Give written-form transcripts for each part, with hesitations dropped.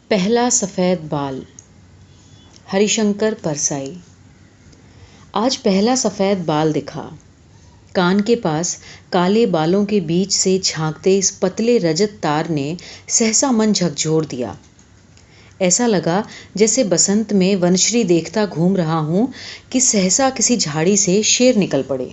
पहला सफ़ेद बाल। हरिशंकर परसाई। आज पहला सफ़ेद बाल दिखा। कान के पास काले बालों के बीच से झांकते इस पतले रजत तार ने सहसा मन झकझोर दिया। ऐसा लगा जैसे बसंत में वनश्री देखता घूम रहा हूँ कि सहसा किसी झाड़ी से शेर निकल पड़े,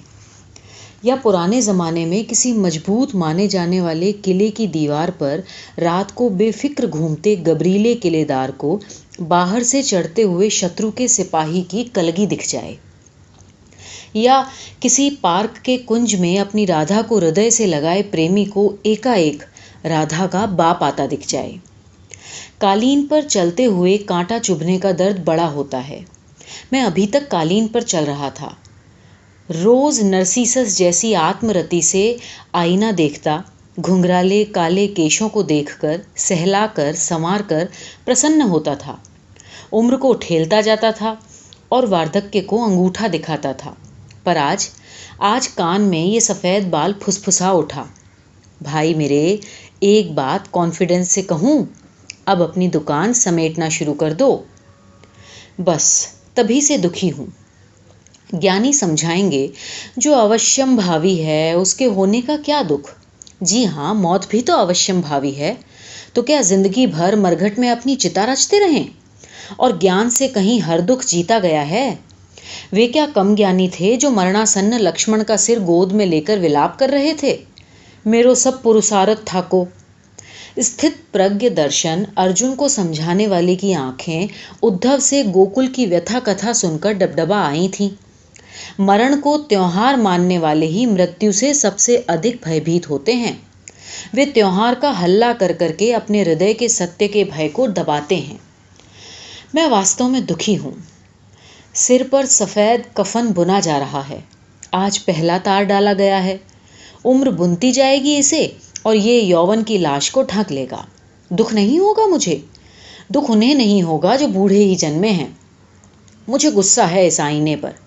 या पुराने ज़माने में किसी मजबूत माने जाने वाले किले की दीवार पर रात को बेफिक्र घूमते गबरीले किलेदार को बाहर से चढ़ते हुए शत्रु के सिपाही की कलगी दिख जाए, या किसी पार्क के कुंज में अपनी राधा को हृदय से लगाए प्रेमी को एकाएक राधा का बाप आता दिख जाए। कालीन पर चलते हुए कांटा चुभने का दर्द बड़ा होता है। मैं अभी तक कालीन पर चल रहा था, रोज नरसिसस जैसी आत्मरति से आईना देखता, घुंघराले काले केशों को देखकर सहलाकर संवारकर प्रसन्न होता था। उम्र को ठेलता जाता था और वार्धक्य को अंगूठा दिखाता था। पर आज कान में ये सफ़ेद बाल फुसफुसा उठा। भाई मेरे, एक बात कॉन्फिडेंस से कहूँ, अब अपनी दुकान समेटना शुरू कर दो। बस तभी से दुखी हूँ। ज्ञानी समझाएंगे जो अवश्यम भावी है उसके होने का क्या दुख। जी हाँ, मौत भी तो अवश्यम भावी है, तो क्या जिंदगी भर मरघट में अपनी चिता रचते रहें? और ज्ञान से कहीं हर दुख जीता गया है? वे क्या कम ज्ञानी थे जो मरणासन्न लक्ष्मण का सिर गोद में लेकर विलाप कर रहे थे, मेरो सब पुरुषारथ थाको। स्थित प्रज्ञ दर्शन अर्जुन को समझाने वाले की आंखें उद्धव से गोकुल की व्यथा कथा सुनकर डबडबा आई थीं। मरण को त्योहार मानने वाले ही मृत्यु से सबसे अधिक भयभीत होते हैं। वे त्योहार का हल्ला कर करके अपने हृदय के सत्य के भय को दबाते हैं। मैं वास्तव में दुखी हूँ। सिर पर सफ़ेद कफन बुना जा रहा है। आज पहला तार डाला गया है। उम्र बुनती जाएगी इसे और ये यौवन की लाश को ढक लेगा। दुख नहीं होगा मुझे। दुख उन्हें नहीं होगा जो बूढ़े ही जन्मे हैं। मुझे गुस्सा है इस आईने पर।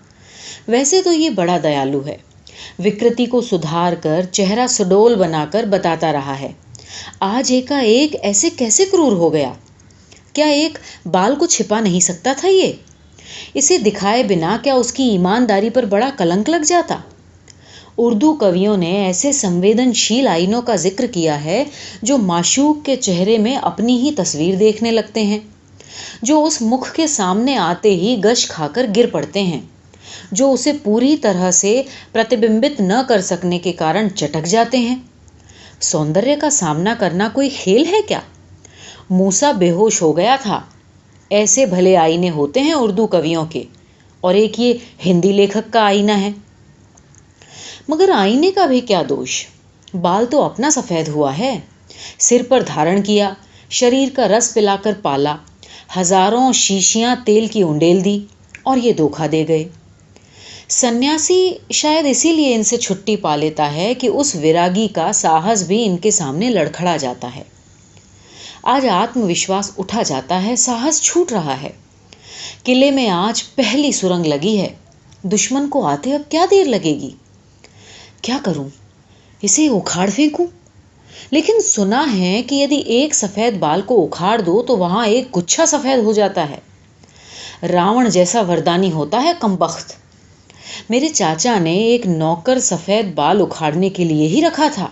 वैसे तो ये बड़ा दयालु है। विकृति को सुधार कर चेहरा सुडौल बनाकर बताता रहा है। आज एकाएक ऐसे कैसे क्रूर हो गया? क्या एक बाल को छिपा नहीं सकता था ये? इसे दिखाए बिना क्या उसकी ईमानदारी पर बड़ा कलंक लग जाता? उर्दू कवियों ने ऐसे संवेदनशील आईनों का जिक्र किया है जो माशूक के चेहरे में अपनी ही तस्वीर देखने लगते हैं, जो उस मुख के सामने आते ही गश खाकर गिर पड़ते हैं, जो उसे पूरी तरह से प्रतिबिंबित न कर सकने के कारण चटक जाते हैं। सौंदर्य का सामना करना कोई खेल है क्या? मूसा बेहोश हो गया था। ऐसे भले आईने होते हैं उर्दू कवियों के, और एक ये हिंदी लेखक का आईना है। मगर आईने का भी क्या दोष? बाल तो अपना सफ़ेद हुआ है। सिर पर धारण किया, शरीर का रस पिलाकर पाला, हजारों शीशियां तेल की उंडेल दी और ये धोखा दे गए। सन्यासी शायद इसीलिए इनसे छुट्टी पा लेता है कि उस विरागी का साहस भी इनके सामने लड़खड़ा जाता है। आज आत्मविश्वास उठा जाता है, साहस छूट रहा है। किले में आज पहली सुरंग लगी है। दुश्मन को आते अब क्या देर लगेगी? क्या करूं? इसे उखाड़ फेंकूं? लेकिन सुना है कि यदि एक सफ़ेद बाल को उखाड़ दो तो वहां एक गुच्छा सफ़ेद हो जाता है। रावण जैसा वरदानी होता है कमबख्त। मेरे चाचा ने एक नौकर सफ़ेद बाल उखाड़ने के लिए ही रखा था,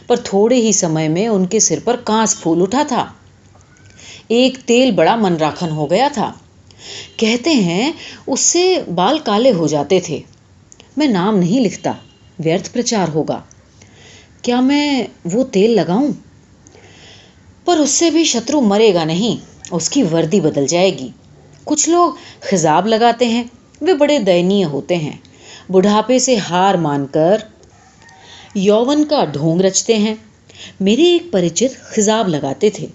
पर थोड़े ही समय में उनके सिर पर कांस फूल उठा था। एक तेल बड़ा मनराखन हो गया था। कहते हैं उससे बाल काले हो जाते थे। मैं नाम नहीं लिखता, व्यर्थ प्रचार होगा। क्या मैं वो तेल लगाऊं? पर उससे भी शत्रु मरेगा नहीं, उसकी वर्दी बदल जाएगी। कुछ लोग खिजाब लगाते हैं, वे बड़े दयनीय होते हैं। बुढ़ापे से हार मानकर यौवन का ढोंग रचते हैं। मेरे एक परिचित खिजाब लगाते थे।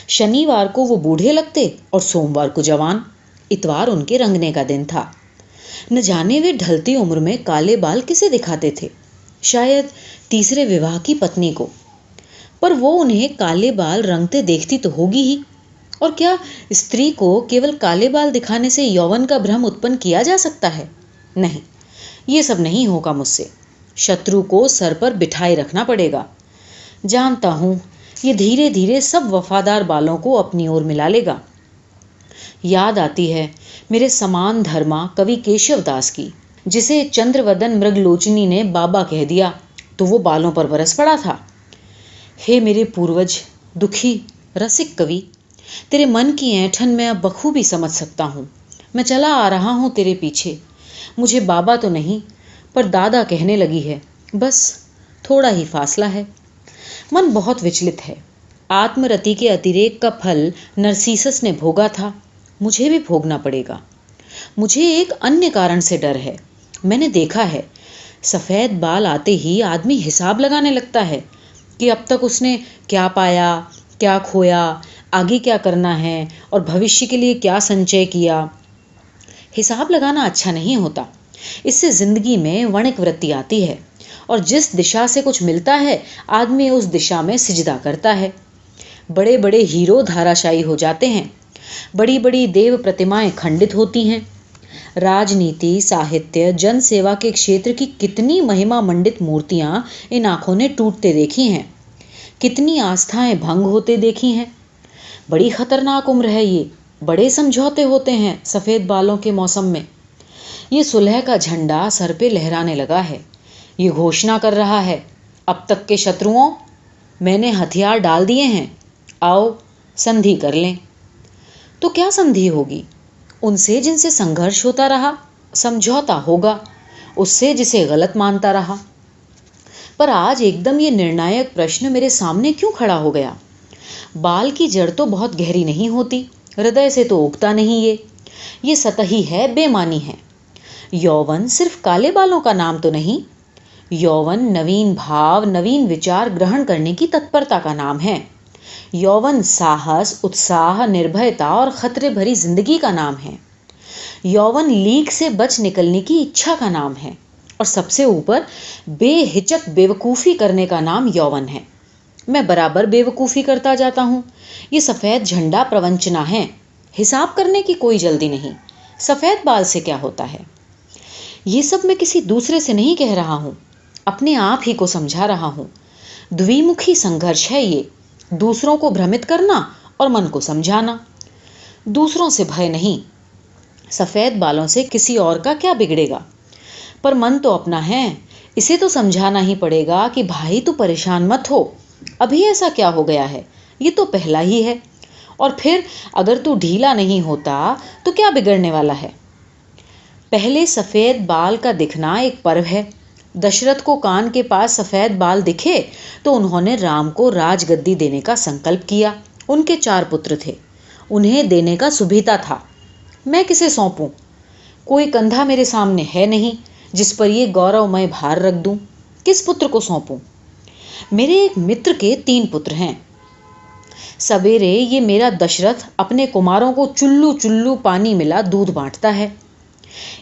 शनिवार को वो बूढ़े लगते और सोमवार को जवान। इतवार उनके रंगने का दिन था। न जाने वे ढलती उम्र में काले बाल किसे दिखाते थे। शायद तीसरे विवाह की पत्नी को। पर वो उन्हें काले बाल रंगते देखती तो होगी ही। और क्या स्त्री को केवल काले बाल दिखाने से यौवन का भ्रम उत्पन्न किया जा सकता है? नहीं, ये सब नहीं होगा मुझसे। शत्रु को सर पर बिठाए रखना पड़ेगा। जानता हूँ ये धीरे धीरे सब वफादार बालों को अपनी ओर मिला लेगा। याद आती है मेरे समान धर्मा कवि केशव दास की, जिसे चंद्रवदन मृगलोचनी ने बाबा कह दिया तो वो बालों पर बरस पड़ा था। हे मेरे पूर्वज, दुखी रसिक कवि, तेरे मन की ऐंठन मैं अब बखूबी समझ सकता हूँ। मैं चला आ रहा हूँ तेरे पीछे। मुझे बाबा तो नहीं पर दादा कहने लगी है, बस थोड़ा ही फासला है। मन बहुत विचलित है। आत्मरति के अतिरेक का फल नरसीसस ने भोगा था, मुझे भी भोगना पड़ेगा। मुझे एक अन्य कारण से डर है। मैंने देखा है सफ़ेद बाल आते ही आदमी हिसाब लगाने लगता है कि अब तक उसने क्या पाया, क्या खोया, आगे क्या करना है और भविष्य के लिए क्या संचय किया। हिसाब लगाना अच्छा नहीं होता। इससे जिंदगी में वणिक वृत्ति आती है और जिस दिशा से कुछ मिलता है आदमी उस दिशा में सिजदा करता है। बड़े बड़े हीरो धाराशायी हो जाते हैं, बड़ी बड़ी देव प्रतिमाएं खंडित होती हैं। राजनीति, साहित्य, जन सेवा के क्षेत्र की कितनी महिमा मंडित मूर्तियां इन आंखों ने टूटते देखी हैं, कितनी आस्थाएं भंग होते देखी हैं। बड़ी खतरनाक उम्र है ये, बड़े समझौते होते हैं सफ़ेद बालों के मौसम में। ये सुलह का झंडा सर पे लहराने लगा है। ये घोषणा कर रहा है, अब तक के शत्रुओं, मैंने हथियार डाल दिए हैं, आओ संधि कर लें। तो क्या संधि होगी? उनसे जिनसे संघर्ष होता रहा। समझौता होगा उससे जिसे गलत मानता रहा। पर आज एकदम ये निर्णायक प्रश्न मेरे सामने क्यों खड़ा हो गया? बाल की जड़ तो बहुत गहरी नहीं होती, हृदय से तो उगता नहीं ये सतही है, बेमानी है। यौवन सिर्फ काले बालों का नाम तो नहीं। यौवन नवीन भाव, नवीन विचार ग्रहण करने की तत्परता का नाम है। यौवन साहस, उत्साह, निर्भयता और खतरे भरी जिंदगी का नाम है। यौवन लीक से बच निकलने की इच्छा का नाम है और सबसे ऊपर बेहिचक बेवकूफ़ी करने का नाम यौवन है। मैं बराबर बेवकूफ़ी करता जाता हूँ। ये सफ़ेद झंडा प्रवंचना है, हिसाब करने की कोई जल्दी नहीं। सफ़ेद बाल से क्या होता है? ये सब मैं किसी दूसरे से नहीं कह रहा हूँ, अपने आप ही को समझा रहा हूँ। द्विमुखी संघर्ष है ये, दूसरों को भ्रमित करना और मन को समझाना। दूसरों से भय नहीं, सफ़ेद बालों से किसी और का क्या बिगड़ेगा? पर मन तो अपना है, इसे तो समझाना ही पड़ेगा कि भाई तू परेशान मत हो, अभी ऐसा क्या हो गया है, ये तो पहला ही है। और फिर अगर तू ढीला नहीं होता तो क्या बिगड़ने वाला है? पहले सफ़ेद बाल का दिखना एक पर्व है। दशरथ को कान के पास सफ़ेद बाल दिखे तो उन्होंने राम को राजगद्दी देने का संकल्प किया। उनके 4 पुत्र थे, उन्हें देने का सुभीता था। मैं किसे सौंपूं? कोई कंधा मेरे सामने है नहीं जिस पर ये गौरवमय भार रख दूं। किस पुत्र को सौंपूं? मेरे एक मित्र के 3 पुत्र हैं। सवेरे ये मेरा दशरथ अपने कुमारों को चुल्लू चुल्लू पानी मिला दूध बांटता है।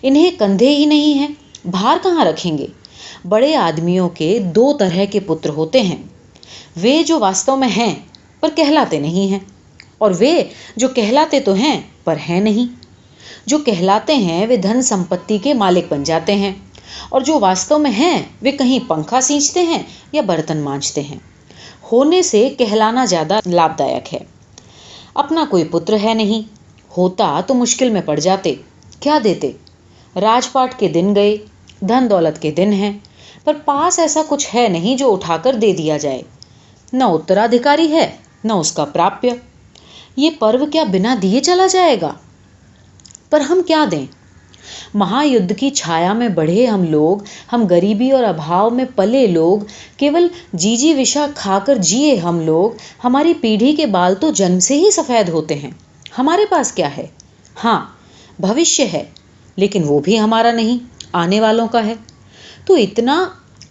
इन्हें कंधे ही नहीं हैं, भार कहाँ रखेंगे? बड़े आदमियों के 2 तरह के पुत्र होते हैं, वे जो वास्तव में हैं पर कहलाते नहीं हैं, और वे जो कहलाते तो हैं पर हैं नहीं। जो कहलाते हैं वे धन संपत्ति के मालिक बन जाते हैं, और जो वास्तव में हैं वे कहीं पंखा सींचते हैं या बर्तन मांजते हैं। होने से कहलाना ज़्यादा लाभदायक है। अपना कोई पुत्र है नहीं, होता तो मुश्किल में पड़ जाते। क्या देते? राजपाट के दिन गए, धन दौलत के दिन हैं, पर पास ऐसा कुछ है नहीं जो उठाकर दे दिया जाए। न उत्तराधिकारी है न उसका प्राप्य। ये पर्व क्या बिना दिए चला जाएगा? पर हम क्या दें? महायुद्ध की छाया में बढ़े हम लोग, हम गरीबी और अभाव में पले लोग, केवल जीजी विषा खाकर जिए हम लोग, हमारी पीढ़ी के बाल तो जन्म से ही सफ़ेद होते हैं। हमारे पास क्या है? हाँ, भविष्य है, लेकिन वो भी हमारा नहीं, आने वालों का है। तो इतना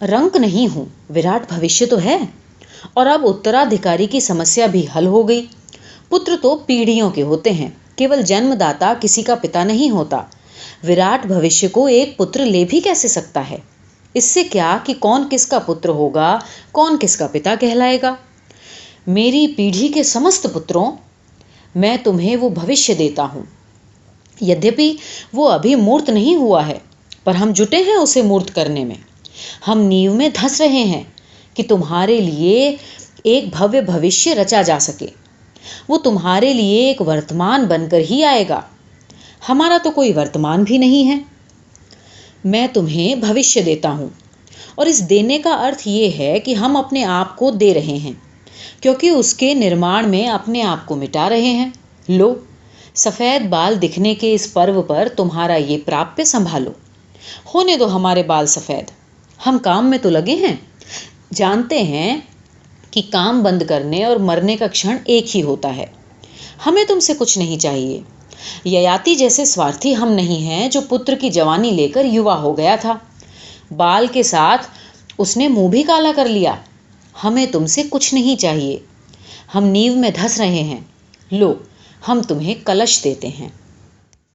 रंक नहीं हूँ, विराट भविष्य तो है। और अब उत्तराधिकारी की समस्या भी हल हो गई। पुत्र तो पीढ़ियों के होते हैं, केवल जन्मदाता किसी का पिता नहीं होता। विराट भविष्य को एक पुत्र ले भी कैसे सकता है? इससे क्या कि कौन किसका पुत्र होगा, कौन किसका पिता कहलाएगा। मेरी पीढ़ी के समस्त पुत्रों, मैं तुम्हें वो भविष्य देता हूँ। यद्यपि वो अभी मूर्त नहीं हुआ है, पर हम जुटे हैं उसे मूर्त करने में। हम नींव में धंस रहे हैं कि तुम्हारे लिए एक भव्य भविष्य रचा जा सके। वो तुम्हारे लिए एक वर्तमान बनकर ही आएगा। हमारा तो कोई वर्तमान भी नहीं है। मैं तुम्हें भविष्य देता हूँ, और इस देने का अर्थ ये है कि हम अपने आप को दे रहे हैं, क्योंकि उसके निर्माण में अपने आप को मिटा रहे हैं। लो, सफ़ेद बाल दिखने के इस पर्व पर तुम्हारा ये प्राप्य संभालो। होने दो हमारे बाल सफ़ेद। हम काम में तो लगे हैं, जानते हैं कि काम बंद करने और मरने का क्षण एक ही होता है। हमें तुमसे कुछ नहीं चाहिए। ययाति जैसे स्वार्थी हम नहीं हैं जो पुत्र की जवानी लेकर युवा हो गया था। बाल के साथ उसने मुंह भी काला कर लिया। हमें तुमसे कुछ नहीं चाहिए। हम नींव में धंस रहे हैं। लो, हम तुम्हें कलश देते हैं।